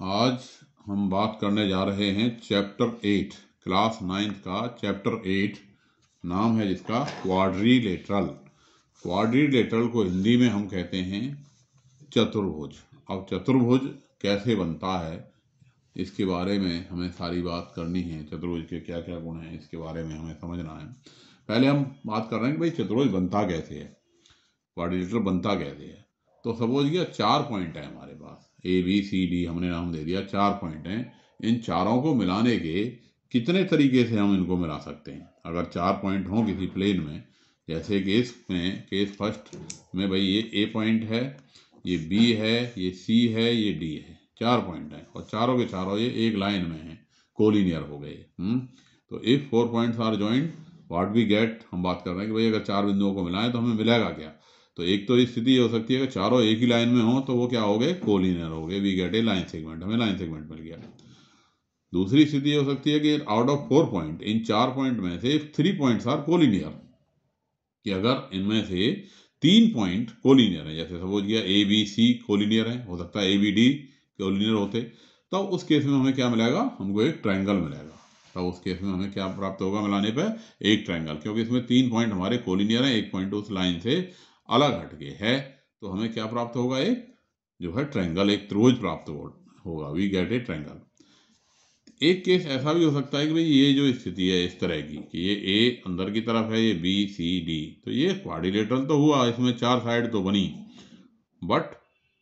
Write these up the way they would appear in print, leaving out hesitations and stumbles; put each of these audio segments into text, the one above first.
आज हम बात करने जा रहे हैं चैप्टर 8 क्लास 9th का चैप्टर 8 नाम है जिसका क्वाड्रिलेटरल। क्वाड्रिलेटरल को हिंदी में हम कहते हैं चतुर्भुज। अब चतुर्भुज कैसे बनता है इसके बारे में हमें सारी बात करनी है। चतुर्भुज के क्या क्या गुण हैं इसके बारे में हमें समझना है। पहले हम बात कर रहे हैं कि भाई चतुर्भुज बनता कैसे है, क्वाड्रिलेटरल बनता कैसे है। तो सपोज किया 4 पॉइंट है हमारे पास, ABCD हमने नाम दे दिया, 4 पॉइंट हैं। इन चारों को मिलाने के कितने तरीके से हम इनको मिला सकते हैं। अगर 4 पॉइंट हों किसी प्लेन में, जैसे केस फर्स्ट में भाई ये A पॉइंट है, ये B है, ये C है, ये D है, 4 पॉइंट हैं और चारों के चारों ये एक लाइन में हैं, कोलिनियर हो गए। तो if 4 points are joint what we get, हम बात कर रहे हैं कि भाई अगर 4 बिंदुओं को मिलाएं तो हमें मिलेगा क्या। तो एक तो स्थिति हो सकती है कि चारों एक ही लाइन में हो तो वो क्या हो गए, कोलिनियर हो गए, we get a line segment, हमें लाइन सेगमेंट मिल गया। दूसरी स्थिति हो सकती है कि आउट ऑफ 4 पॉइंट, इन 4 पॉइंट में से 3 पॉइंट्स आर कोलिनियर, कि अगर इनमें से 3 पॉइंट कोलिनियर है, जैसे सपोज किया ABC कोलिनियर है, हो सकता है ABD कोलिनियर होते, तो उस केस में हमें क्या मिलेगा, हमको एक ट्रायंगल मिलेगा। तब उस केस में हमें क्या प्राप्त होगा मिलाने पर, एक ट्रायंगल, क्योंकि इसमें 3 पॉइंट हमारे कोलिनियर है, एक पॉइंट उस लाइन से अलग हटके है, तो हमें क्या प्राप्त होगा, एक जो है ट्रायंगल, एक त्रिभुज प्राप्त होगा, वी गेट ए ट्रायंगल। एक केस ऐसा भी हो सकता है कि भाई ये जो स्थिति है इस तरह की कि ये A अंदर की तरफ है, ये BCD, तो ये क्वाड्रिलेटरल तो हुआ, इसमें 4 साइड तो बनी, बट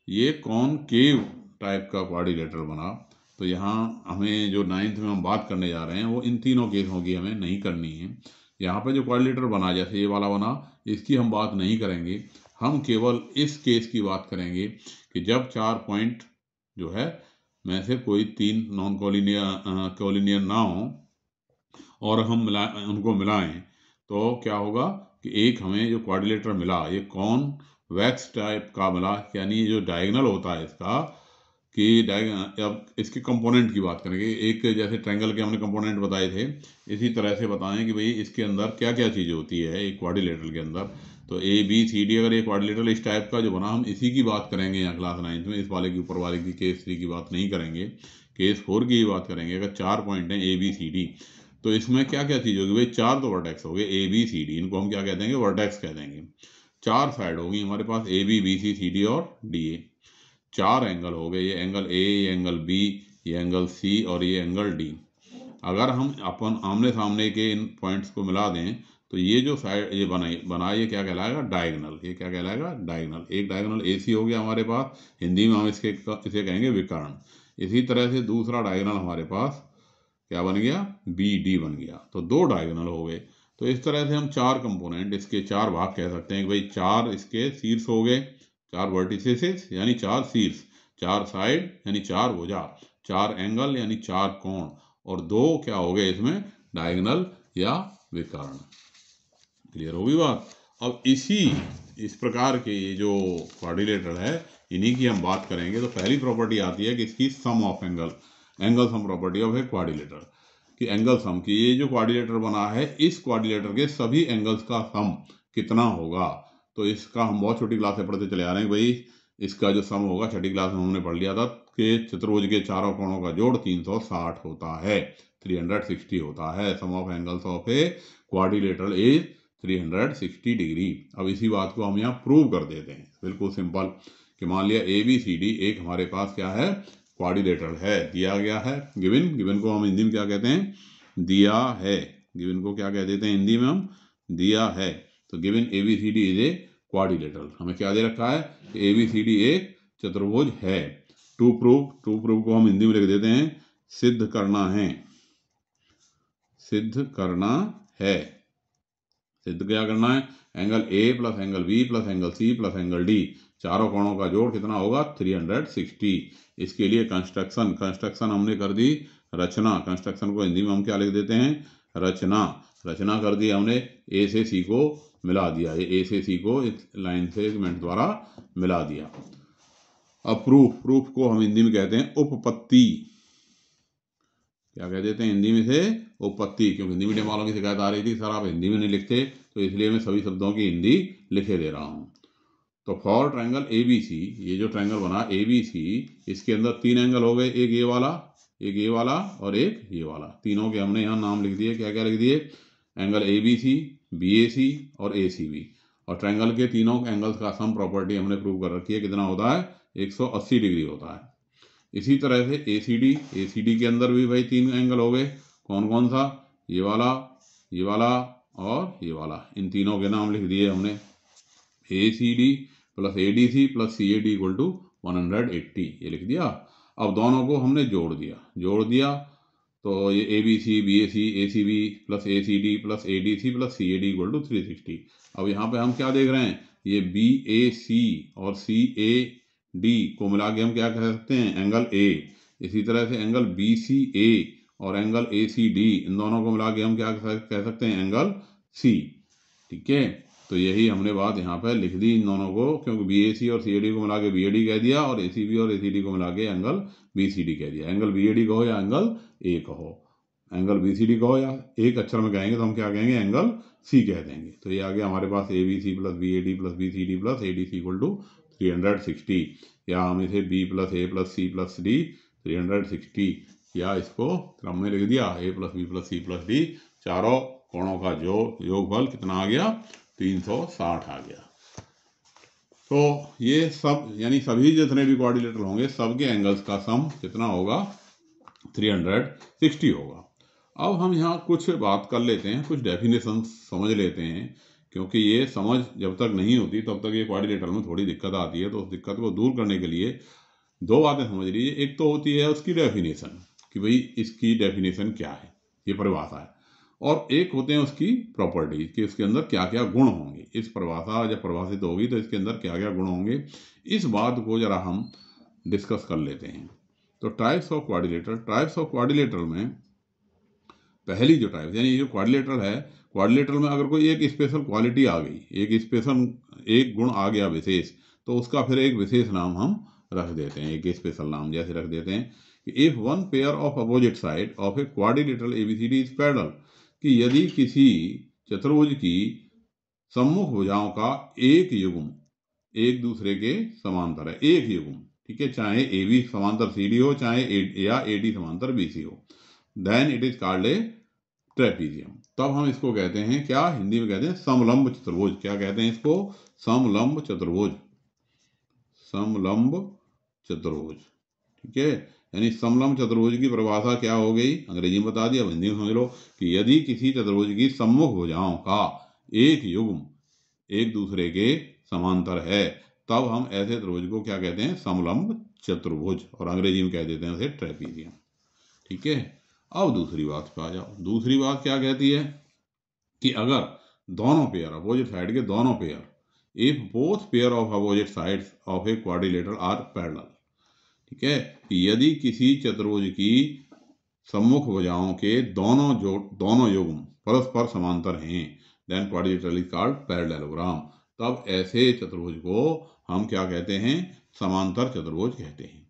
ये कॉनकेव टाइप का क्वाड्रिलेटरल बना। तो यहाँ हमें जो 9th में हम बात करने जा रहे हैं वो इन तीनों केसों की हमें नहीं करनी है। यहाँ पे जो क्वाड्रिलेटरल बना, जैसे ये वाला बना, इसकी हम बात नहीं करेंगे। हम केवल इस केस की बात करेंगे कि जब 4 पॉइंट जो है में से कोई 3 नॉन कोलिनियर ना हो और हम उनको मिलाएं तो क्या होगा कि एक हमें जो क्वाड्रिलेटरल मिला ये कॉन्वेक्स टाइप का मिला, यानी जो डायगोनल होता है इसका, कि अब इसके कंपोनेंट की बात करेंगे। एक जैसे ट्रायंगल के हमने कंपोनेंट बताए थे, इसी तरह से बताएं कि भाई इसके अंदर क्या क्या चीज़ें होती है एक क्वाड्रिलेटरल के अंदर। तो ABCD अगर एक क्वाड्रिलेटरल इस टाइप का जो बना, हम इसी की बात करेंगे यहाँ क्लास 9th में। इस वाले के ऊपर वाले की केस 3 की बात नहीं करेंगे, केस 4 की ही बात करेंगे। अगर 4 पॉइंट हैं ABCD, तो इसमें क्या क्या चीज़ होगी भाई, 4 तो वर्टेक्स हो गए ABCD, इनको हम क्या कह देंगे, वर्टेक्स कह देंगे। 4 साइड होगी हमारे पास AB BC CD और DA। 4 एंगल हो गए, ये एंगल A, ये एंगल B, ये एंगल C और ये एंगल D। अगर हम अपन आमने सामने के इन पॉइंट्स को मिला दें तो ये जो साइड ये बना ये क्या कहलाएगा, डायगोनल। ये क्या कहलाएगा, डायगोनल। एक डायगोनल AC हो गया हमारे पास, हिंदी में हम इसे कहेंगे विकर्ण। इसी तरह से दूसरा डायगोनल हमारे पास क्या बन गया, BD बन गया। तो 2 डायगोनल हो गए। तो इस तरह से हम 4 कंपोनेंट, इसके 4 भाग कह सकते हैं कि भाई 4 इसके शीर्ष हो गए, 4 वर्टिसेस यानी 4 शीर्ष, 4 साइड यानी 4 भुजा, 4 एंगल यानी 4 कोण, और 2 क्या हो गए इसमें, डायगोनल या विकर्ण। क्लियर होगी बात। अब इस प्रकार के ये जो क्वाड्रिलेटरल है इन्हीं की हम बात करेंगे। तो पहली प्रॉपर्टी आती है कि इसकी sum of angle sum property of a quadrilateral, कि एंगल सम की, ये जो क्वाड्रिलेटर बना है इस क्वाड्रिलेटर के सभी एंगल्स का सम कितना होगा। तो इसका हम बहुत छोटी क्लास से पढ़ते चले आ रहे हैं भाई, इसका जो सम होगा छठी क्लास में हमने पढ़ लिया था कि चतुर्भुज के चारों कोणों का जोड़ 360 होता है, 360 होता है। Sum of angles of a quadrilateral is 360 degree. अब इसी बात को हम यहाँ प्रूव कर देते हैं, बिल्कुल सिंपल, कि मान लिया ABCD एक हमारे पास क्या है, क्वाड्रिलेटरल है, दिया गया है, गिवन को हम हिंदी में क्या कहते हैं, दिया है। गिवन को क्या कह देते हैं हिंदी में हम, दिया है। तो given ABCD is a quadrilateral, हमें क्या दे रखा है, ABCD एक चतुर्भुज है। टू प्रूव को हम हिंदी में लिख देते हैं, सिद्ध करना है, सिद्ध करना है। सिद्ध क्या करना है, angle A plus angle B plus angle C plus angle D, चारों कोणों का जोड़ कितना होगा, 360। इसके लिए कंस्ट्रक्शन हमने कर दी रचना। कंस्ट्रक्शन को हिंदी में हम क्या लिख देते हैं, रचना कर दी हमने। A से C को मिला दिया, ये A से C को इस लाइन सेगमेंट द्वारा मिला दिया। अब प्रूफ को हम हिंदी में कहते हैं उपपत्ति। क्या कह देते हैं हिंदी में से, उपपत्ति। क्योंकि हिंदी मीडियम वालों की शिकायत आ रही थी सर आप हिंदी में नहीं लिखते, तो इसलिए मैं सभी शब्दों की हिंदी लिखे दे रहा हूँ। तो for triangle A B C, ये जो ट्रायंगल बना ए बी सी, इसके अंदर 3 एंगल हो गए, एक ये वाला, एक ये वाला और एक ये वाला। तीनों के हमने यहाँ नाम लिख दिए। क्या क्या लिख दिए? Angle A B C, B A C और ए सी बी। और ट्रायंगल के तीनों एंगल्स का सम प्रॉपर्टी हमने प्रूव कर रखी है। कितना होता है? 180 डिग्री होता है। इसी तरह से ए सी डी के अंदर भी भाई 3 एंगल हो गए। कौन कौन सा? ये वाला और ये वाला। इन तीनों के नाम लिख दिए हमने। A C D plus A D C plus C A D equal to 180, ये लिख दिया। अब दोनों को हमने जोड़ दिया तो ये A B C B plus A C D plus A D C plus C A D equal to 360। अब यहाँ पे हम क्या देख रहे हैं? ये बी ए सी और सी ए डी को मिला के हम क्या कह सकते हैं? Angle A. इसी तरह से एंगल बी सी ए और एंगल ए सी डी, इन दोनों को मिला के हम क्या कह सकते हैं? Angle C. ठीक है, तो यही हमने बात यहाँ पे लिख दी इन दोनों को, क्योंकि बी ए सी और सी ए डी को मिला के बी ए डी कह दिया और ए सी बी और ए सी डी को मिला के एंगल बी सी डी कह दिया। एंगल बी ए डी कहो या एंगल ए कहो, एंगल बी सी डी कहो या एक अक्षर में कहेंगे तो हम क्या कहेंगे? एंगल सी कह देंगे। तो ये आ गया हमारे पास A B C plus B A D plus B C D plus A D C equal to 360, या हम इसे B plus A plus C plus D 360, या इसको क्रम में लिख दिया A plus B plus C plus D. चारों कोणों का जो योगफल कितना आ गया? 360 आ गया। तो ये सब यानी सभी जितने भी क्वाड्रिलेटरल होंगे सबके एंगल्स का सम कितना होगा? 360 होगा। अब हम यहाँ कुछ बात कर लेते हैं, कुछ डेफिनेशन समझ लेते हैं, क्योंकि ये समझ जब तक नहीं होती तब तक ये क्वाड्रिलेटरल में थोड़ी दिक्कत आती है। तो उस दिक्कत को दूर करने के लिए 2 बातें समझ लीजिए। एक तो होती है उसकी डेफिनेशन, कि भाई इसकी डेफिनेशन क्या है, ये परिभाषा है। और एक होते हैं उसकी प्रॉपर्टीज, कि इसके अंदर क्या क्या गुण होंगे। इस परिभाषा जब परिभाषित होगी तो इसके अंदर क्या क्या गुण होंगे, इस बात को जरा हम डिस्कस कर लेते हैं। तो टाइप्स ऑफ क्वाड्रिलेटरल में पहली जो टाइप, यानी जो क्वाड्रिलेटरल है, क्वाड्रिलेटरल में अगर कोई एक स्पेशल क्वालिटी आ गई, एक गुण आ गया विशेष, तो उसका फिर एक विशेष नाम हम रख देते हैं, एक स्पेशल नाम। जैसे रख देते हैं कि if one pair of opposite side of a quadrilateral ABCD is parallel, कि यदि किसी चतुर्भुज की सम्मुख भुजाओं का एक युग्म एक दूसरे के समांतर है, एक युग्म, ठीक है, चाहे ए बी समांतर सी डी हो, चाहे ए डी समांतर बी सी हो, then it is called a trapezium. तब हम इसको कहते हैं क्या? हिंदी में कहते हैं समलंब चतुर्भुज। क्या कहते हैं इसको? समलंब चतुर्भुज। समलंब चतुर्भुज, ठीक है। यानी समलंब चतुर्भुज की परिभाषा क्या हो गई? अंग्रेजी में बता दिया, हिंदी में समझ लो कि यदि किसी चतुर्भुज की सम्मुख भुजाओं का एक युग्म एक दूसरे के समांतर है, तब हम ऐसे चतुर्भुज को क्या कहते हैं? समलंब चतुर्भुज, और अंग्रेजी में कह देते हैं उसे ट्रेपीजियम। ठीक है, अब दूसरी बात पे आ जाओ। दूसरी बात क्या कहती है कि अगर दोनों पेयर, अपोजिट साइड के दोनों pair, if both pair of opposite sides of a quadrilateral are parallel, ठीक है, यदि किसी चतुर्भुज की सम्मुख भुजाओं के दोनों युग्म परस्पर समांतर हैं, then quadrilateral is called parallelogram. तब ऐसे चतुर्भुज को हम क्या कहते हैं? समांतर चतुर्भुज कहते हैं।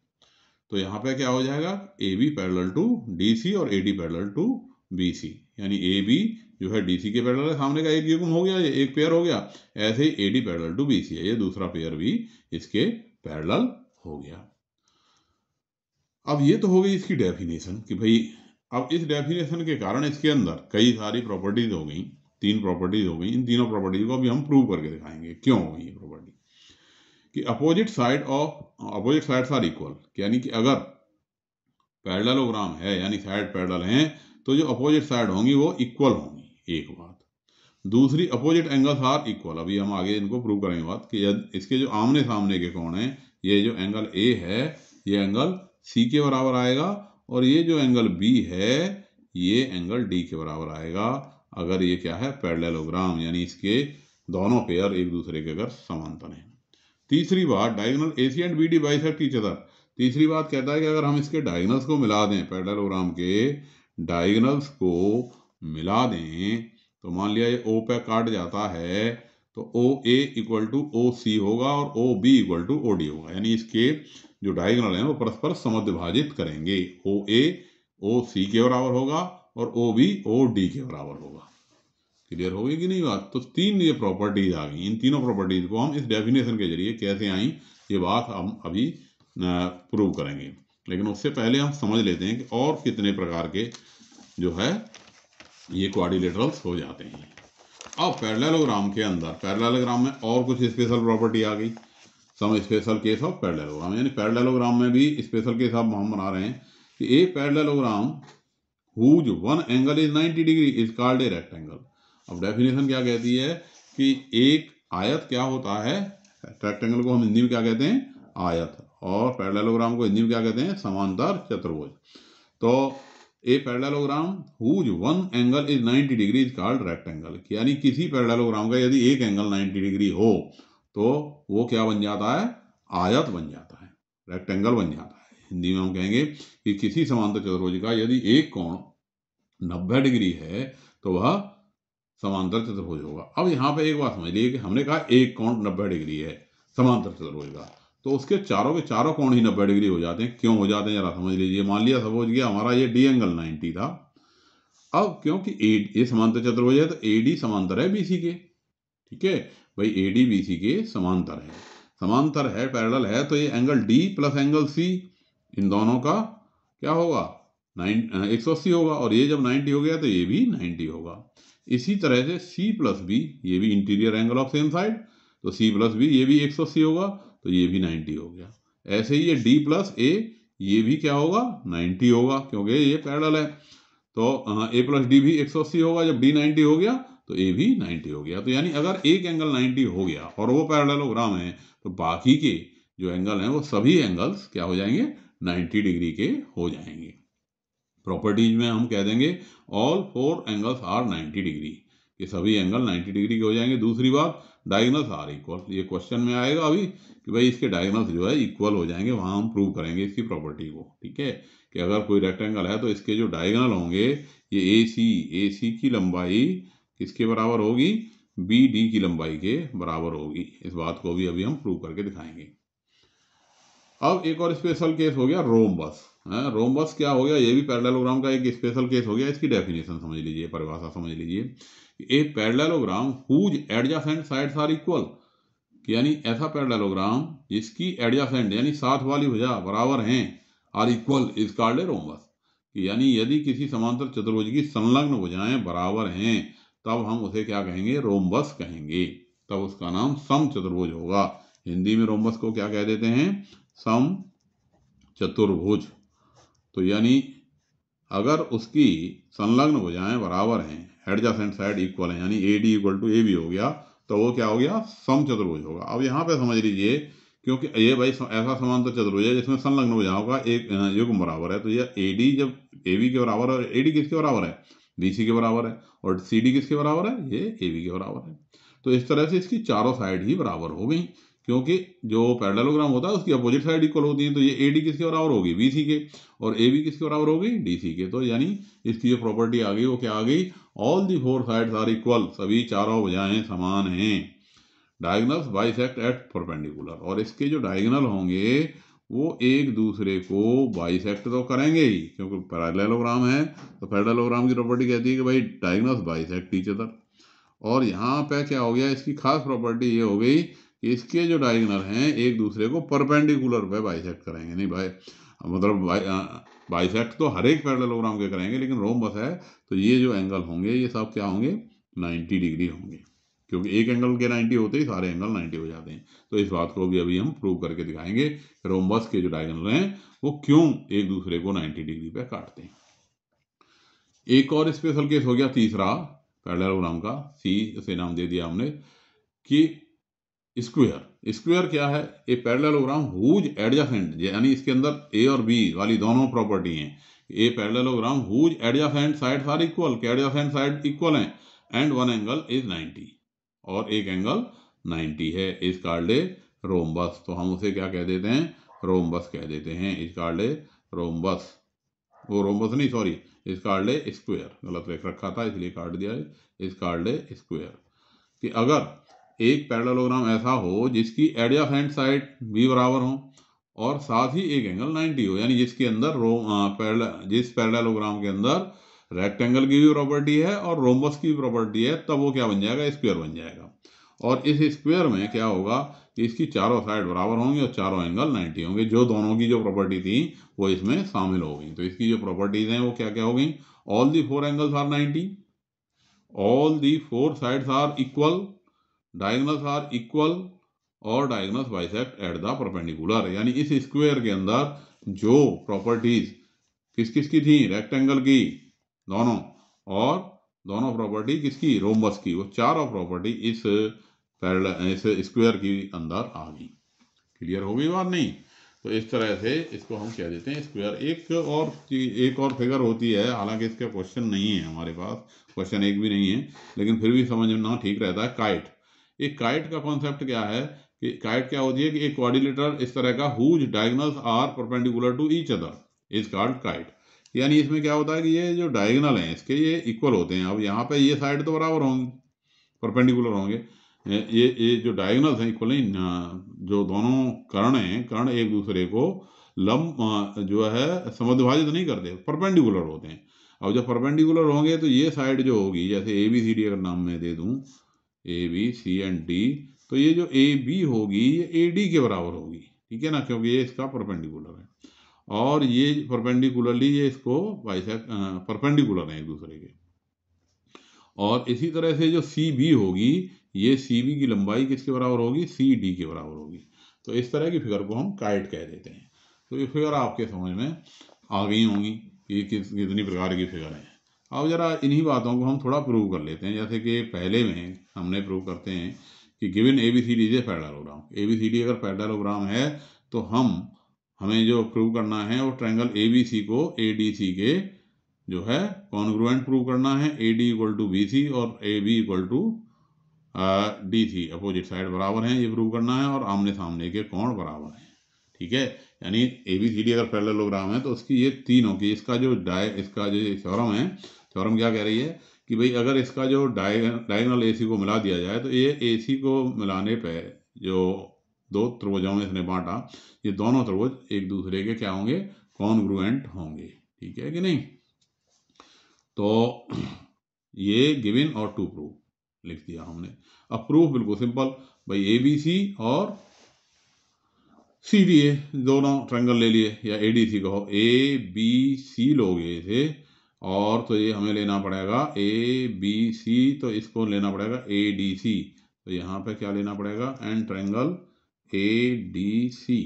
तो यहाँ पे क्या हो जाएगा? A B parallel to D C और A D parallel to B C, यानी ए बी जो है डी सी के पैरेलल है, सामने का एक युग्म हो गया, ये एक पेयर हो गया। ऐसे ही A D parallel to B C है, ये दूसरा पेयर भी इसके पैरेलल हो गया। अब ये तो हो गई इसकी डेफिनेशन कि भाई, अब इस डेफिनेशन के कारण इसके अंदर कई सारी प्रॉपर्टीज हो गई, 3 प्रॉपर्टीज हो गई। इन तीनों प्रॉपर्टीज को अभी हम प्रूव करके दिखाएंगे क्यों हो गई ये प्रॉपर्टी। कि अपोजिट साइड्स आर इक्वल, यानी कि अगर पैरेललोग्राम है यानी साइड पैरेलल हैं, तो जो अपोजिट साइड होंगी वो इक्वल होंगी, एक बात। दूसरी, अपोजिट एंगल्स आर इक्वल। अभी हम आगे इनको प्रूव करेंगे बात कि इसके जो आमने सामने के कोण हैं, ये जो एंगल ए है ये एंगल सी के बराबर आएगा, और ये जो एंगल बी है ये एंगल डी के बराबर आएगा, अगर ये क्या है? पैरेललोग्राम, यानी इसके दोनों पेयर एक दूसरे के अगर समांतर हैं। तीसरी बात, diagonal AC and BD bisect each other. तीसरी बात कहता है कि अगर हम इसके डायगोनल्स को मिला दें, पैरेललोग्राम के डायगोनल्स को मिला दें, तो मान लिया ये O पे काट जाता है, तो OA इक्वल टू OC होगा और OB इक्वल टू OD होगा, यानी इसके जो डायगोनल हैं वो परस्पर समद्विभाजित करेंगे। OA OC के बराबर होगा और OB OD के बराबर होगा। क्लियर हो गई कि नहीं बात? तो तीन ये प्रॉपर्टीज आ गई। इन तीनों प्रॉपर्टीज को हम इस डेफिनेशन के जरिए कैसे आई ये बात हम अभी प्रूव करेंगे, लेकिन उससे पहले हम समझ लेते हैं कि और कितने प्रकार के जो है ये क्वाड्रिलेटरल्स हो जाते हैं। अब पैरेललोग्राम के अंदर, पैरेललोग्राम में और कुछ स्पेशल प्रॉपर्टी आ गई, some special case of parallelogram, यानी पैरेललोग्राम में भी स्पेशल केस आप हम बना रहे हैं कि a parallelogram whose one angle is 90 degree is called a rectangle. अब डेफिनेशन क्या कहती है कि एक आयत क्या होता है, रेक्टेंगल को हम हिंदी में क्या कहते हैं, आयत, और पैरेललोग्राम को हिंदी में क्या कहते हैं, समांतर चतुर्भुज। तो a parallelogram whose one angle is 90 degree is called rectangle, यानी किसी पैरेललोग्राम का यदि एक एंगल 90 डिग्री हो तो वो क्या बन जाता है, आयत बन जाता है, रेक्टेंगल बन जाता है। हिंदी में हम कहेंगे कि किसी समांतर चतुर्भुज का यदि एक कोण 90 डिग्री है तो वह समांतर चतुर्भुज होगा। अब यहाँ पे एक बात समझ लीजिए कि हमने कहा एक कोण 90 डिग्री है समांतर चतुर्भुज का, तो उसके चारों के चारों कोण ही 90 डिग्री हो जाते हैं। क्यों हो जाते हैं जरा समझ लीजिए। मान लिया सपोज किया हमारा ये डी एंगल 90 था, अब क्योंकि ये समांतर चतुर्भुज है तो ए डी समांतर है बी सी के, ठीक है भाई, ए डी बी सी के समांतर है, समांतर है, पैरेलल है, तो ये angle D plus angle C इन दोनों का क्या होगा, 180 होगा, और ये जब 90 हो गया तो ये भी 90 होगा। इसी तरह से सी प्लस बी, ये भी interior angle of same side, तो सी प्लस बी ये भी 180 होगा, तो ये भी 90 हो गया। ऐसे ही ये डी प्लस ए, ये भी क्या होगा, 90 होगा, क्योंकि ये पैरेलल है, तो ए प्लस डी भी 180 होगा। जब डी 90 हो गया तो ए भी 90 हो गया। तो यानी अगर एक एंगल 90 हो गया और वो पैरेललोग्राम है तो बाकी के जो एंगल हैं वो सभी एंगल्स क्या हो जाएंगे, 90 डिग्री के हो जाएंगे। प्रॉपर्टीज में हम कह देंगे all four angles are 90 degree, ये सभी एंगल 90 डिग्री के हो जाएंगे। दूसरी बात, डायगोनल्स आर इक्वल, ये क्वेश्चन में आएगा अभी कि भाई इसके डायगोनल्स जो है इक्वल हो जाएंगे, वहां हम प्रूव करेंगे इसकी प्रॉपर्टी को, ठीक है, कि अगर कोई रेक्टेंगल है तो इसके जो डायगोनल होंगे, ये ए सी की लंबाई किसके बराबर होगी, बी डी की लंबाई के बराबर होगी। इस बात को भी अभी हम प्रूव करके दिखाएंगे। अब एक और स्पेशल केस हो गया रोम्बस। रोम्बस क्या हो गया, ये भी पैरेललोग्राम का एक स्पेशल केस हो गया। इसकी डेफिनेशन समझ लीजिए, परिभाषा समझ लीजिए। A parallelogram whose adjacent sides are equal, यानी ऐसा पैरेललोग्राम जिसकी एडजेसेंट यानी साथ वाली भुजा बराबर हैं, are equal is called a rhombus, यानी यदि किसी समांतर चतुर्भुज की संलग्न भुजाएं बराबर हैं तब हम उसे क्या कहेंगे, रोम्बस कहेंगे, तब उसका नाम सम चतुर्भुज होगा। हिंदी में रोम्बस को क्या कह देते हैं, सम चतुर्भुज। तो यानी अगर उसकी संलग्न भुजाएं बराबर हैं, एडजेसेंट साइड इक्वल है, यानी A D equal to A B हो गया, तो वो क्या हो गया, सम चतुर्भुज होगा। अब यहाँ पे समझ लीजिए, क्योंकि ये भाई ऐसा समांतर चतुर्भुज है जिसमें संलग्न भुजाओं का एक युग्म बराबर है, तो ये ए डी जब ए बी के बराबर है, ए डी किसके बराबर है, बी सी के बराबर है, और सी डी किसके बराबर है, ये ए बी के बराबर है। तो इस तरह से इसकी चारों साइड ही बराबर हो गई, क्योंकि जो पैरेललोग्राम होता है उसकी अपोजिट साइड इक्वल होती है, तो ये ए डी किसके बराबर होगी, बी सी के, और ए बी किसके बराबर होगी, डी सी के। तो यानी इसकी जो प्रॉपर्टी आ गई वो क्या आ गई, all the four sides are equal, सभी चारों भुजाएं समान हैं, डायगोनल्स बाइसेक्ट एट परपेंडिकुलर, और इसके जो डायगोनल होंगे वो एक दूसरे को बाइसेक्ट तो करेंगे ही, क्योंकि पैरेललोग्राम है, तो पैरेललोग्राम की प्रॉपर्टी कहती है कि भाई डायगोनल्स बाइसेक्ट ईच अदर। और यहाँ पे क्या हो गया, इसकी खास प्रॉपर्टी ये हो गई कि इसके जो डायगोनल हैं एक दूसरे को परपेंडिकुलर पे बाइसेक्ट करेंगे, नहीं भाई मतलब बाइसेक्ट तो हर एक पैरेललोग्राम के करेंगे, लेकिन रोम्बस है तो ये जो एंगल होंगे ये सब क्या होंगे, 90 डिग्री होंगे, क्योंकि एक एंगल के 90 होते ही सारे एंगल 90 हो जाते हैं। तो इस बात को भी अभी हम प्रूव करके दिखाएंगे, रोम्बस के जो डायगोनल हैं वो क्यों एक दूसरे को 90 डिग्री पे काटते हैं। एक और स्पेशल केस हो गया तीसरा पैरेललोग्राम का, सी उसे नाम दे दिया हमने, कि स्क्वायर। स्क्वायर क्या है, ए पैरेललोग्राम हुज एडजेसेंट, यानी इसके अंदर ए और बी वाली दोनों प्रॉपर्टी हैं। A parallelogram whose adjacent sides are equal, के एडजेसेंट साइड इक्वल हैं, एंड वन एंगल इज 90, और एक एंगल 90 है, इज कॉल्ड ए रोम्बस। तो हम उसे क्या कह देते हैं, रोम्बस कह देते हैं, इज कॉल्ड ए रोम्बस, वो रोम्बस नहीं sorry, is called A square, गलत लिख रखा था इसलिए काट दिया है, इज कॉल्ड ए स्क्वायर। कि अगर एक पैरेललोग्राम ऐसा हो जिसकी एडजेसेंट साइड भी बराबर हो और साथ ही एक एंगल 90 हो, यानी जिसके अंदर जिस पैरेललोग्राम के अंदर रेक्टेंगल की भी प्रॉपर्टी है और रोम्बस की भी प्रॉपर्टी है, तब वो क्या बन जाएगा, स्क्वायर बन जाएगा। और इस स्क्वायर में क्या होगा कि इसकी चारों साइड बराबर होंगे और चारों एंगल 90 होंगे। जो दोनों की जो प्रॉपर्टी थी वो इसमें शामिल हो गई। तो इसकी जो प्रॉपर्टीज हैं वो क्या क्या हो गई, all the four angles are 90, all the four sides are equal, diagonals are equal और diagonals bisect at the perpendicular. यानी इस स्क्वायर के अंदर जो प्रॉपर्टीज किस किस की थी, रेक्टेंगल की दोनों, और दोनों प्रॉपर्टी किसकी, रोम्बस की, वो चारों प्रॉपर्टी इस स्क्वायर की अंदर आ गई। क्लियर हो गई बात नहीं? तो इस तरह से इसको हम कह देते हैं स्क्वायर। एक और फिगर होती है, हालांकि इसका क्वेश्चन नहीं है हमारे पास, क्वेश्चन एक भी नहीं है, लेकिन फिर भी समझना ठीक रहता है, काइट। एक काइट का कॉन्सेप्ट क्या है कि काइट क्या होती है कि एक क्वाड्रिलेटरल इस तरह का whose diagonals are perpendicular to each other is called kite. यानी इसमें क्या होता है कि ये जो डायगोनल हैं इसके ये इक्वल होते हैं। अब यहाँ पे ये साइड तो बराबर होंगी, परपेंडिकुलर होंगे, ये जो डायगोनल्स हैं इक्वल नहीं, जो दोनों कर्ण हैं, कर्ण एक दूसरे को जो है समद्विभाजित नहीं करते, परपेंडिकुलर होते हैं। अब जब परपेंडिकुलर होंगे तो ये साइड जो होगी, जैसे ए बी सी डी अगर नाम मैं दे दूं, A B C and D, तो ये जो ए बी होगी ये ए डी के बराबर होगी, ठीक है ना, क्योंकि ये इसका परपेंडिकुलर है। और ये परपेंडिकुलरली ये इसको बाइसेक्ट परपेंडिकुलर है एक दूसरे के। और इसी तरह से जो सी बी होगी, ये सी बी की लंबाई किसके बराबर होगी, सी डी के बराबर होगी। तो इस तरह की फिगर को हम काइट कह देते हैं। तो ये फिगर आपके समझ में आ गई होंगी कि कितनी प्रकार की फिगर है। अब जरा इन्हीं बातों को हम थोड़ा प्रूव कर लेते हैं। जैसे कि पहले में हमने प्रूव करते हैं कि given A B C D is a parallelogram. A B C D अगर पैरेललोग्राम है तो हमें जो प्रूव करना है वो ट्रायंगल ए बी सी को ए डी सी के जो है कॉन्ग्रुएंट प्रूव करना है। A D equal to B C और A B equal to D C, opposite side बराबर हैं, ये प्रूव करना है। और आमने सामने के कोण बराबर हैं, ठीक है। यानी ए बी सी डी अगर पैरेललोग्राम है तो उसकी ये तीनों की इसका जो थ्योरम है, थ्योरम क्या कह रही है कि भाई अगर इसका जो डायगोनल ए सी को मिला दिया जाए तो ये ए सी को मिलाने पे जो दो त्रिभुजों में इसने बांटा, ये दोनों त्रिभुज एक दूसरे के क्या होंगे, कॉन्ग्रुएंट होंगे, ठीक है कि नहीं। तो ये गिवन और टू प्रूव लिख दिया हमने। अब प्रूफ बिल्कुल सिंपल, भाई ए बी सी और सी डी ए दोनों ट्रायंगल ले लिए, या ए डी सी कहो, ए बी सी लोगे इसे, और तो ये हमें लेना पड़ेगा ए बी सी, तो इसको लेना पड़ेगा ए डी सी। तो यहाँ पे क्या लेना पड़ेगा, and triangle A D C.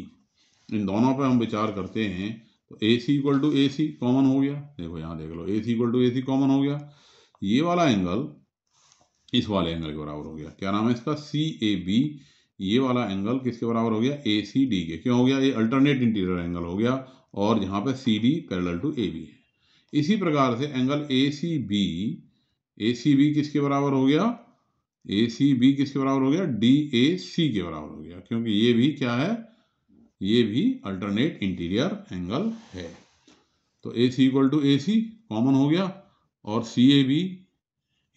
इन दोनों पे हम विचार करते हैं तो A C equal to A C common हो गया। देखो यहाँ देख लो, A C equal to A C common हो गया। ये वाला एंगल इस वाले एंगल के बराबर हो गया, क्या नाम है इसका, सी ए बी। ये वाला एंगल किसके बराबर हो गया, ए सी डी के। क्यों हो गया, ये अल्टरनेट इंटीरियर एंगल हो गया, और जहाँ पे C D parallel to A B है। इसी प्रकार से एंगल ए सी बी किसके बराबर हो गया, ए सी बी किसके बराबर हो गया, डी ए सी के बराबर हो गया, क्योंकि ये भी क्या है, ये भी अल्टरनेट इंटीरियर एंगल है। तो A C equal to A C common हो गया, और सी A B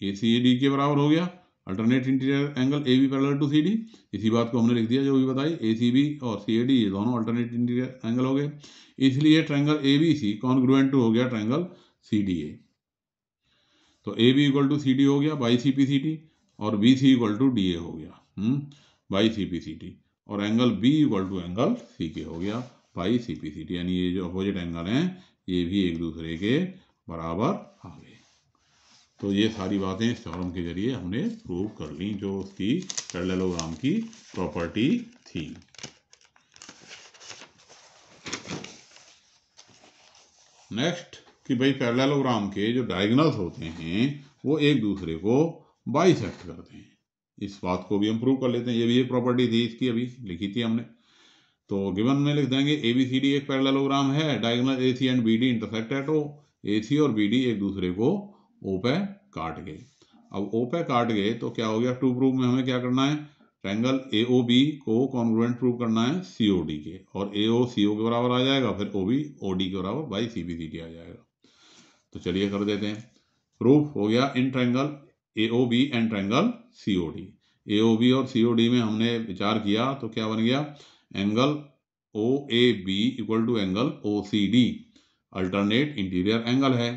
A C D के बराबर हो गया, alternate interior angle A B parallel to C D. इसी बात को हमने लिख दिया जो भी बताई, ए सी बी और सी ए डी ये दोनों अल्टरनेट इंटीरियर एंगल हो गए। इसलिए triangle A B C congruent हो गया ट्रायंगल सी डी ए। तो A B equal to C D हो गया by C P C T, और B C equal to D A हो गया by C P C T, और angle B equal to angle C के हो गया by C P C T. यानी ये जो अपोजिट एंगल हैं ये भी एक दूसरे के बराबर आ गए। तो ये सारी बातें इस थ्योरम के जरिए हमने प्रूव कर ली, जो उसकी पैरेललोग्राम की प्रॉपर्टी थी। नेक्स्ट कि भाई पैरेललोग्राम के जो डायगोनल्स होते हैं वो एक दूसरे को बाइसेक्ट करते हैं। इस बात को भी हम प्रूव कर लेते हैं, ये भी एक प्रॉपर्टी थी इसकी, अभी लिखी थी हमने। तो गिवन में लिख देंगे ए बी सी डी एक पैरेललोग्राम है, diagonal A C and B D intersect at O. A C और बी डी एक दूसरे को ओ पे काट गए। अब ओ पे काट गए तो क्या हो गया, टू प्रूव में हमें क्या करना है, ट्रायंगल ए ओ बी को कॉन्ग्रुएंट प्रूव करना है सी ओ डी के, और ए ओ सी ओ के बराबर आ जाएगा, फिर ओ बी ओ डी के बराबर by C B C T आ जाएगा। तो चलिए कर देते हैं। प्रूफ हो गया in triangle A O B and triangle C O D. A O B और सी ओ डी में हमने विचार किया तो क्या बन गया, angle O A B equal to angle O C D, alternate interior angle है।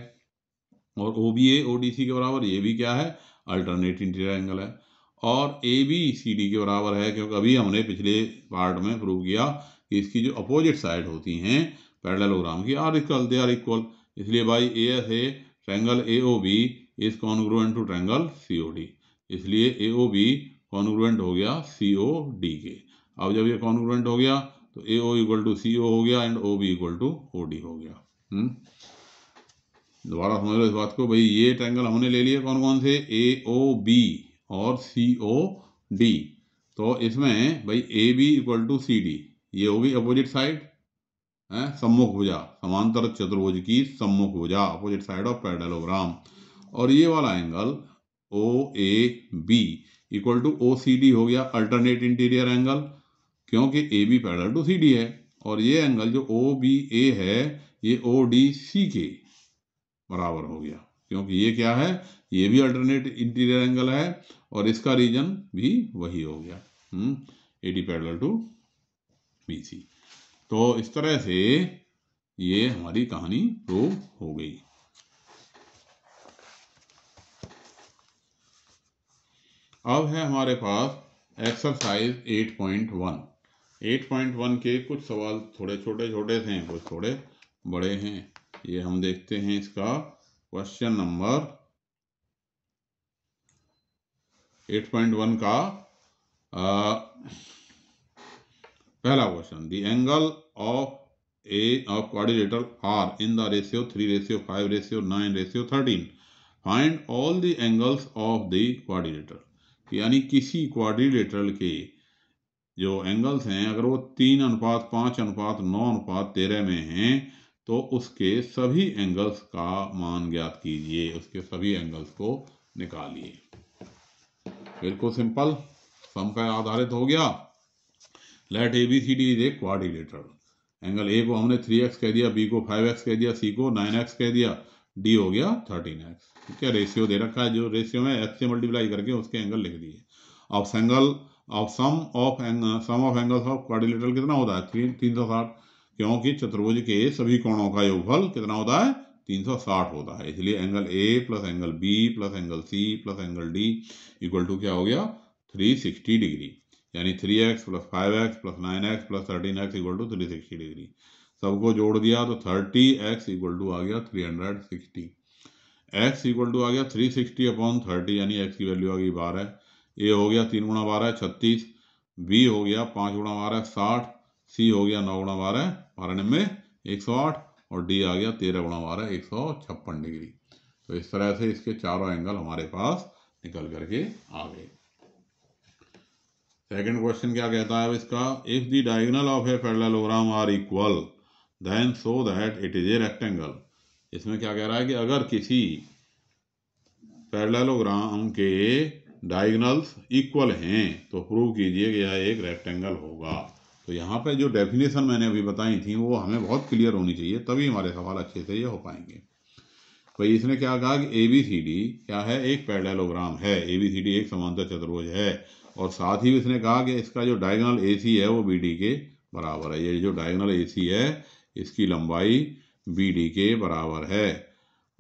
और ओ बी ए ओ डी सी के बराबर, ये भी क्या है, अल्टरनेट इंटीरियर एंगल है। और ए बी सी डी के बराबर है, क्योंकि अभी हमने पिछले पार्ट में प्रूव किया कि इसकी जो अपोजिट साइड होती हैं पैरेललोग्राम की are equal, they are equal. इसलिए by S A S triangle A O B is congruent to triangle C O D, इसलिए ए ओ बी कॉन्ग्रुएंट हो गया सी ओ डी के। अब जब ये कॉन्ग्रुएंट हो गया तो ए O equal to C O हो गया and O B equal to O D हो गया। दोबारा समझ लो इस बात को भाई, ये ट्रायंगल हमने ले लिए कौन कौन से, ए ओ बी और सी ओ डी। तो इसमें भाई A B equal to C D, ये होगी अपोजिट साइड है, सम्मुख भुजा, समांतर चतुर्भुज की सम्मुख भुजा, अपोजिट साइड ऑफ पैरेललोग्राम। और ये वाला angle O A B equal to O C D हो गया, अल्टरनेट इंटीरियर एंगल, क्योंकि A B parallel to C D है। और ये एंगल जो ओ बी ए है ये ओ डी सी के बराबर हो गया, क्योंकि ये क्या है, ये भी अल्टरनेट इंटीरियर एंगल है और इसका रीजन भी वही हो गया, A D parallel to B C. तो इस तरह से ये हमारी कहानी प्रूव हो गई। अब है हमारे पास एक्सरसाइज 8.1। 8.1 के कुछ सवाल थोड़े छोटे छोटे थे, कुछ थोड़े बड़े हैं। ये हम देखते हैं इसका क्वेश्चन नंबर 8.1 का पहला question, the angle of quadrilateral are in the ratio 3:5:9:13, find all the angles of the quadrilateral. यानी किसी क्वाड्रिलेटरल के जो एंगल्स हैं अगर वो 3:5:9:13 में हैं तो उसके सभी एंगल्स का मान ज्ञात कीजिए, उसके सभी एंगल्स को निकालिए। बिल्कुल सिंपल, सम पे आधारित हो गया। Let A B C D is a quadrilateral. Angle A को हमने 3x कह दिया, बी को 5x कह दिया, सी को 9x कह दिया, डी हो गया 13x। ठीक है, रेशियो दे रखा है, जो रेशियो में x से मल्टीप्लाई करके उसके एंगल लिख दिए। अब सम ऑफ एंगल्स ऑफ क्वाड्रिलेटरल कितना होता है, 360, क्योंकि चतुर्भुज के सभी कोणों का योगफल कितना होता है, 360 होता है। इसलिए angle A plus angle B plus angle C plus angle D equal to क्या हो गया, 360 डिग्री। यानी 3x plus 5x plus 9x plus 13x equal to 360 degree. सबको जोड़ दिया तो 30x इक्वल टू आ गया 360। x इक्वल टू आ गया 360 अपॉन 30, यानी x की वैल्यू आ गई 12। ए हो गया 3 गुणा 12 36, बी हो गया 5 गुणा 12 60, सी हो गया 9 गुणा 12 92 108 और डी आ गया 13 गुणा 12 156 डिग्री। तो इस तरह से इसके चारों एंगल हमारे पास निकल करके आ गए। सेकंड क्वेश्चन क्या कहता है इसका, if the diagonal of a parallelogram are equal then show that it is a rectangle. इसमें क्या कह रहा है कि अगर किसी पैरेललोग्राम के डायगोनल्स इक्वल हैं तो प्रूव कीजिए कि यह एक रेक्टेंगल होगा। तो यहाँ पे जो डेफिनेशन मैंने अभी बताई थी वो हमें बहुत क्लियर होनी चाहिए, तभी हमारे सवाल अच्छे से ये हो पाएंगे। भाई इसने क्या कहा कि ए बी सी डी क्या है, एक पैरेललोग्राम है। ए बी सी डी एक समांतर चतुर्भुज है और साथ ही इसने कहा कि इसका जो डायगोनल ए सी है वो बी डी के बराबर है। ये जो डायगोनल ए सी है इसकी लंबाई बी डी के बराबर है।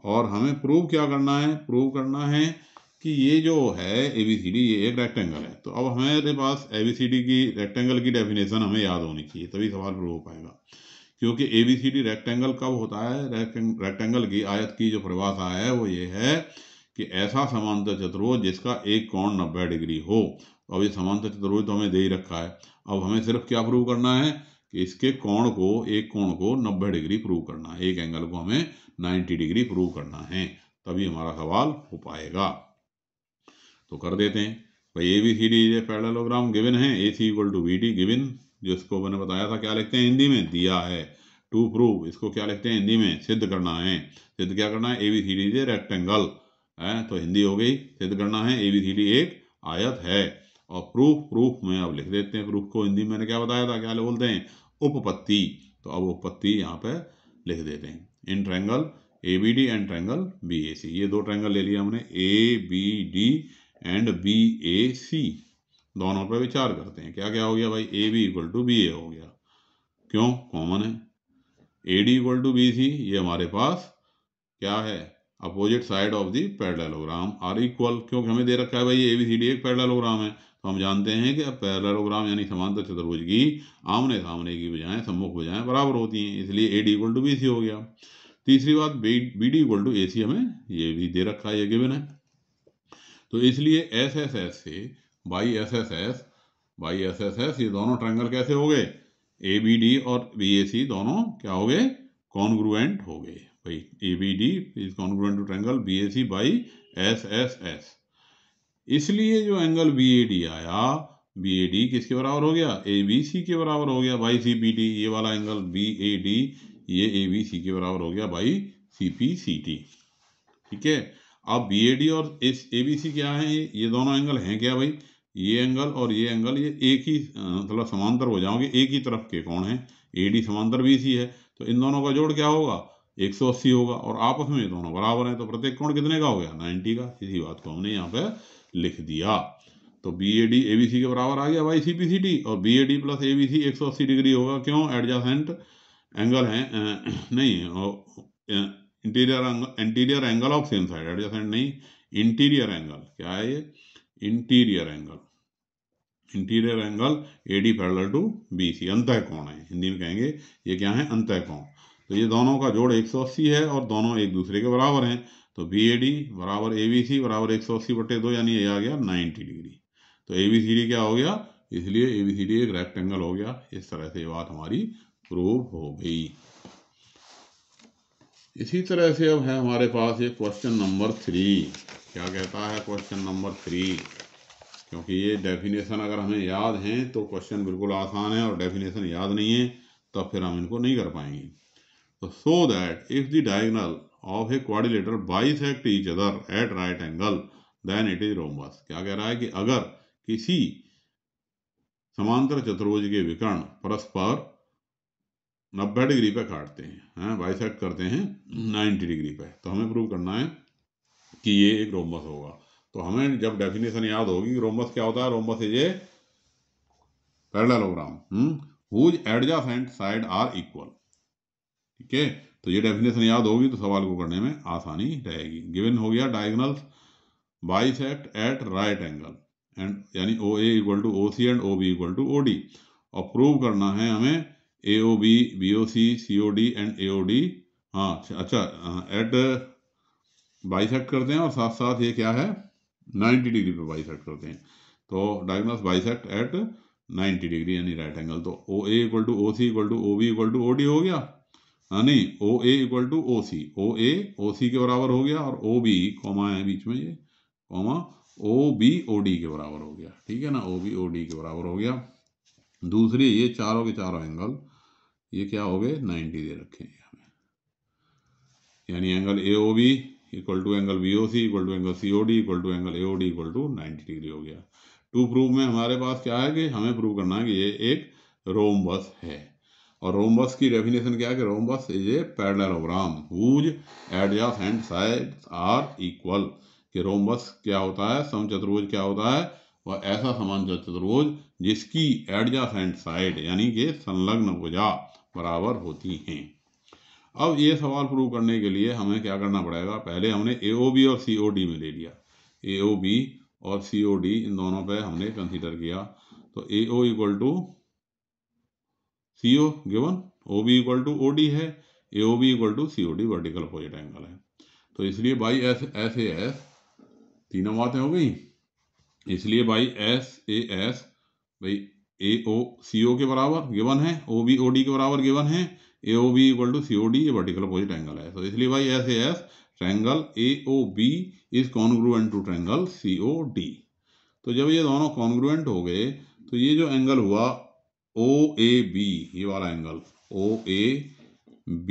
और हमें प्रूव क्या करना है, प्रूव करना है कि ये जो है ए बी सी डी ये एक रेक्टेंगल है। तो अब हमारे पास ए बी सी डी की रेक्टेंगल की डेफिनेशन हमें याद होनी चाहिए, तभी सवाल प्रूव हो पाएगा। क्योंकि A B C D rectangle कब होता है, रेक्टेंगल की आयत की जो परिभाषा है वो ये है कि ऐसा समांतर चतुर्भुज जिसका एक कोण 90 डिग्री हो। अब ये समांतर चतुर्भुज तो हमें दे ही रखा है, अब हमें सिर्फ क्या प्रूव करना है कि इसके कोण को, एक कोण को 90 डिग्री प्रूव करना है, एक एंगल को हमें 90 डिग्री प्रूव करना है, तभी हमारा सवाल हो पाएगा। तो कर देते हैं भाई, ए बी सी डी ये पैरेललोग्राम गिवन है, A C equal to B D given, जिसको मैंने बताया था क्या लिखते हैं हिंदी में, दिया है। टू प्रूव, इसको क्या लिखते हैं हिंदी में, सिद्ध करना है। सिद्ध क्या करना है, ए बी सी डी ये रेक्टेंगल है, तो हिंदी हो गई, सिद्ध करना है ए बी सी डी एक आयत है। और प्रूफ में अब लिख देते हैं, प्रूफ को हिंदी में मैंने क्या बताया था, क्या बोलते हैं, उपपत्ति। तो अब उपपत्ति यहाँ पे लिख देते हैं, इन triangle A B D and triangle B A C. ये दो ट्रायंगल ले लिया हमने, A B D and B A C, दोनों पे विचार करते हैं। क्या क्या हो गया भाई, A B equal to B A हो गया, क्यों, कॉमन है। A D equal to B C, ये हमारे पास क्या है, opposite side of the parallelogram are equal, क्योंकि हमें दे रखा है भाई ABCD एक पैरेललोग्राम है, तो हम जानते हैं कि अब पैरेललोग्राम यानी समांतर चतुर्भुज की आमने सामने की भुजाएं सम्मुख भुजाएं बराबर होती हैं, इसलिए AD इक्वल टू BC हो गया। तीसरी बात BD इक्वल टू AC हमें ये भी दे रखा है, ये गिवन है, तो इसलिए SSS से बाई SSS ये दोनों ट्रायंगल कैसे हो गए, ABD और BAC दोनों क्या हो गए, कॉन्ग्रुएंट हो गए भाई। ABD is congruent to triangle BAC by SSS। इसलिए जो एंगल BAD आया, BAD किसके बराबर हो गया, ABC के बराबर हो गया बाई CPT। ये वाला एंगल BAD ये ABC के बराबर हो गया बाई CPCT। ठीक है, अब BAD और इस ABC क्या है, ये दोनों एंगल हैं क्या भाई, ये एंगल और ये एंगल ये एक ही मतलब समांतर हो जाओगे, एक ही तरफ के कोण हैं, AD समांतर BC है, तो इन दोनों का जोड़ क्या होगा 180 होगा, और आपस में ये दोनों बराबर हैं, तो प्रत्येक कोण कितने का हो गया 90 का। इसी बात को हमने यहाँ पे लिख दिया, तो BAD ABC के बराबर आ गया बाई CPCT, और BAD प्लस ABC 180 डिग्री होगा, क्यों, एडजेसेंट एंगल है नहीं interior angle of same side, adjacent नहीं इंटीरियर एंगल, क्या है ये interior angle AD parallel to BC, अंतः कोण है, हिंदी में कहेंगे ये क्या है अंतः कोण। तो ये दोनों का जोड़ 180 है और दोनों एक दूसरे के बराबर हैं, तो BAD बराबर ABC बराबर 180/2 यानी ये आ गया 90 डिग्री। तो ABCD क्या हो गया, इसलिए ABCD एक रेक्टेंगल हो गया। इस तरह से ये बात हमारी प्रूव हो गई। इसी तरह से अब है हमारे पास ये क्वेश्चन नंबर 3। क्या कहता है क्वेश्चन नंबर 3, क्योंकि ये डेफिनेशन अगर हमें याद है तो क्वेश्चन बिल्कुल आसान है, और डेफिनेशन याद नहीं है तब फिर हम इनको नहीं कर पाएंगे। तो so that if the diagonal of a quadrilateral bisect each other at right angle then it is rhombus. क्या कह रहा है कि अगर किसी समांतर चतुर्भुज के विकर्ण परस्पर 90 डिग्री पे काटते हैं, बाइसेक्ट करते हैं 90 डिग्री पे, तो हमें प्रूव करना है कि ये एक रोम्बस होगा। तो हमें जब डेफिनेशन याद होगी, रोम्बस क्या होता है, rhombus is a parallelogram whose adjacent side are equal. ठीक है, तो ये डेफिनेशन याद होगी तो सवाल को करने में आसानी रहेगी। गिवन हो गया diagonals bisect at right angle and यानी OA equal to OC and OB equal to OD, और प्रूव करना है हमें AOB BOC COD and AOD। हाँ अच्छा, एट बाइसेक्ट करते हैं और साथ साथ ये क्या है 90 डिग्री पे बाइसेक्ट करते हैं, तो डायगोनल्स बाइसेक्ट एट 90 डिग्री यानी राइट एंगल। तो OA equal to OC equal to OB equal to OD हो गया, हाँ नहीं OA equal to OC, OA OC के बराबर हो गया, और OB कॉमा है बीच में ये कॉमा OB OD के बराबर हो गया। ठीक है ना, OB OD के बराबर हो गया। दूसरी ये चारों के चारों एंगल ये क्या हो गए 90 दे रखे हैं हमें, यानी angle AOB equal to angle BOC equal to angle COD equal to angle AOD equal to 90 degree हो गया। टू प्रूव में हमारे पास क्या है कि हमें प्रूव करना है कि ये एक रोम्बस है, और रोम्बस की डेफिनेशन क्या है कि rhombus is a parallelogram whose adjacent sides are equal. कि रोम्बस क्या होता है, समचतुर्भुज क्या होता है, वह ऐसा समांतर चतुर्भुज जिसकी एडजेसेंट साइड यानी कि संलग्न भुजा बराबर होती हैं। अब ये सवाल प्रूव करने के लिए हमें क्या करना पड़ेगा, पहले हमने AOB और COD में ले लिया, AOB और COD इन दोनों पे हमने कंसीडर किया। तो AO equal to CO given, OB equal to OD है, AOB equal to COD vertical opposite angle है। तो इसलिए बाई SAS तीनों बातें हो गई, इसलिए बाई SAS भाई AO CO के बराबर गिवन है, OB OD के बराबर गिवन है, AOB इक्वल टू COD ये वर्टिकल अपोजिट एंगल है। तो इसलिए by SAS triangle AOB is congruent to triangle COD। तो जब ये दोनों कॉन्ग्रुएंट हो गए तो ये जो एंगल हुआ OAB ये वाला एंगल OAB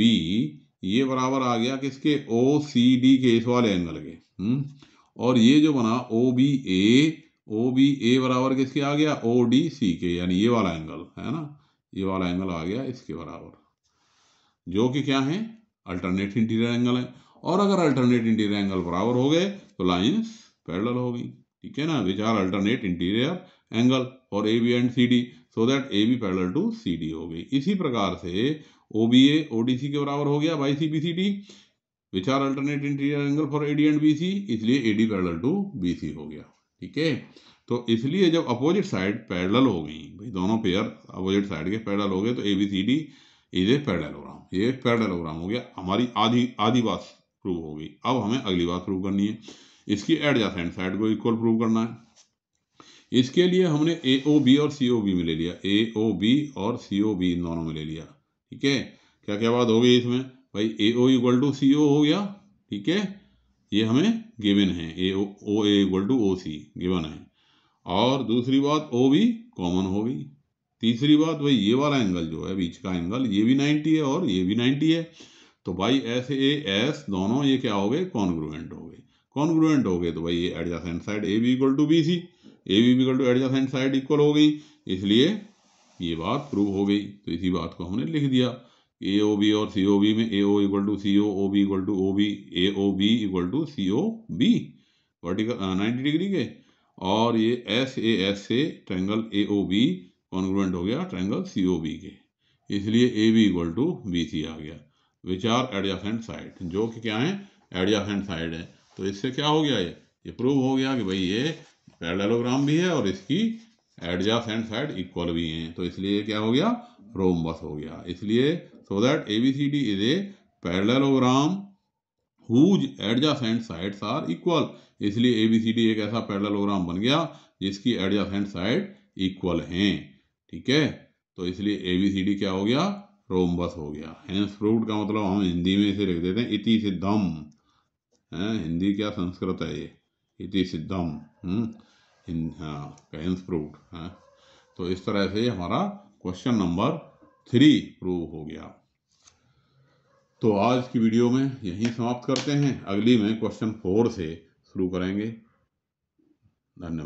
ये बराबर आ गया किसके, OCD के इस वाले एंगल के। और ये जो बना OBA बराबर किसके आ गया, ODC के, यानी ये वाला एंगल है ना, ये वाला एंगल आ गया इसके बराबर, जो कि क्या है अल्टरनेट इंटीरियर एंगल है। और अगर अल्टरनेट इंटीरियर एंगल बराबर हो गए तो लाइंस पैरेलल हो गई। ठीक है ना, which are alternate interior angle for AB and CD, so that AB parallel to CD हो गई। इसी प्रकार से OBA ODC के बराबर हो गया by CPCD, which are alternate interior angle for AD and BC, इसलिए AD पैरेलल टू BC हो गया। ठीक है, तो इसलिए जब अपोजिट साइड पैरेलल हो गई, भाई दोनों पेयर अपोजिट साइड के पैरेलल हो गए, तो ABCD इज ए पैरेललोग्राम। ये पैरेललोग्राम हो गया। हमारी आधी बात प्रूव हो गई। अब हमें अगली बात प्रूव करनी है, इसकी एडजेसेंट साइड को इक्वल प्रूव करना है। इसके लिए हमने AOB और COB में ले लिया, AOB और COB इन दोनों में ले लिया। ठीक है, क्या क्या बात हो गई इसमें, भाई AO इक्वल टू CO हो गया। ठीक है, ये हमें गिवन है, OA equal to OC given है। और दूसरी बात OB कॉमन हो गई। तीसरी बात, भाई ये वाला एंगल जो है बीच का एंगल, ये भी 90 है और ये भी 90 है, तो भाई SAS दोनों ये क्या हो गए, कॉन्ग्रुएंट हो गए। कॉन्ग्रुएंट हो गए तो भाई ये adjacent side AB equal to BC, AB equal to adjacent side equal हो गई, इसलिए ये बात प्रूव हो गई। तो इसी बात को हमने लिख दिया। AOB और COB में AO equal to CO, OB equal to OB, AOB equal to COB vertical 90 degree के, और ये SAS से ट्रायंगल AOB कॉन्ग्रुएंट हो गया ट्रायंगल COB के, इसलिए AB इक्वल टू BC आ गया। विच आर एडजेसेंट साइड, जो कि क्या है, एडजेसेंट साइड है। तो इससे क्या हो गया, ये प्रूव हो गया कि भाई ये पैरेललोग्राम भी है और इसकी एडजेसेंट साइड इक्वल भी हैं, तो इसलिए क्या हो गया, रोम्बस हो गया। इसलिए so that ABCD is a parallelogram whose adjacent sides are equal, इसलिए ABCD एक ऐसा पैरेललोग्राम बन गया जिसकी एडजेसेंट साइड इक्वल हैं। ठीक है, तो इसलिए ABCD क्या हो गया, रोम्बस हो गया। हेंस प्रूव्ड का मतलब हम हिंदी में इसे लिख देते हैं इति सिद्धम। हिंदी क्या संस्कृत है ये, इति सिद्धम। हाँ, हेंस प्रूव्ड है। तो इस तरह से हमारा क्वेश्चन नंबर 3 प्रूव हो गया। तो आज की वीडियो में यहीं समाप्त करते हैं, अगली में क्वेश्चन 4 से शुरू करेंगे। धन्यवाद।